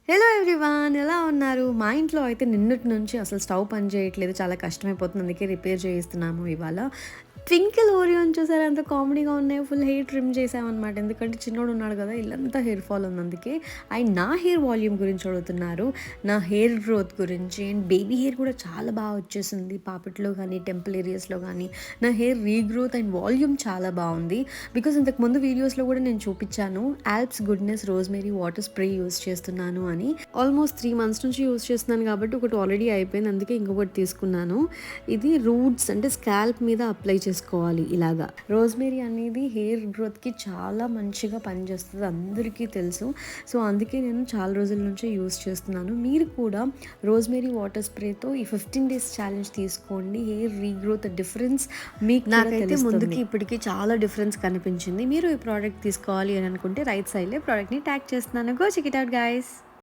Hello everyone, ఎలా ఉన్నారు? మా ఇంట్లో అయితే నిన్నటి నుంచి అసలు స్టవ్ పని చేయట్లేదు. చాలా కష్టమైపోతుంది. అందుకే రిపేర్ చేయిస్తున్నాము ఇవాళ. ట్వింకిల్ ఓరియోని చూసారా ఎంత కామెడీగా ఉన్నాయో. ఫుల్ హెయిర్ ట్రిమ్ చేసామన్నమాట. ఎందుకంటే చిన్నోడు ఉన్నాడు కదా, ఇల్లంతా హెయిర్ ఫాల్ ఉంది. అందుకే అండ్ నా హెయిర్ వాల్యూమ్ గురించి అడుగుతున్నారు, నా హెయిర్ గ్రోత్ గురించి. అండ్ బేబీ హెయిర్ కూడా చాలా బాగా వచ్చేసింది. పాపిట్లో కానీ టెంపుల్ ఏరియాస్లో కానీ నా హెయిర్ రీగ్రోత్ అండ్ వాల్యూమ్ చాలా బాగుంది. బికాస్ ఇంతకుముందు వీడియోస్లో కూడా నేను చూపించాను, Alps goodness rosemary water spray use చేస్తున్నాను అని. ఆల్మోస్ట్ 3 months నుంచి యూస్ చేస్తున్నాను కాబట్టి ఒకటి ఆల్రెడీ అయిపోయింది. అందుకే ఇంకొకటి తీసుకున్నాను. ఇది రూట్స్ అంటే స్కాల్ప్ మీద అప్లై చేసుకోవాలి ఇలాగా. రోజ్మేరీ అనేది హెయిర్ గ్రోత్కి చాలా మంచిగా పనిచేస్తుంది, అందరికీ తెలుసు. సో అందుకే నేను చాలా రోజుల నుంచి యూస్ చేస్తున్నాను. మీరు కూడా రోజ్మేరీ వాటర్ స్ప్రేతో ఈ 15 days ఛాలెంజ్ తీసుకోండి. హెయిర్ రీగ్రోత్ డిఫరెన్స్ మీకు నాకైతే ముందుకి ఇప్పటికీ చాలా డిఫరెన్స్ కనిపించింది. మీరు ఈ ప్రోడక్ట్ తీసుకోవాలి అని అనుకుంటే రైట్ సైడ్లో ప్రోడక్ట్ని ట్యాగ్ చేస్తున్నాను. Go check it out guys.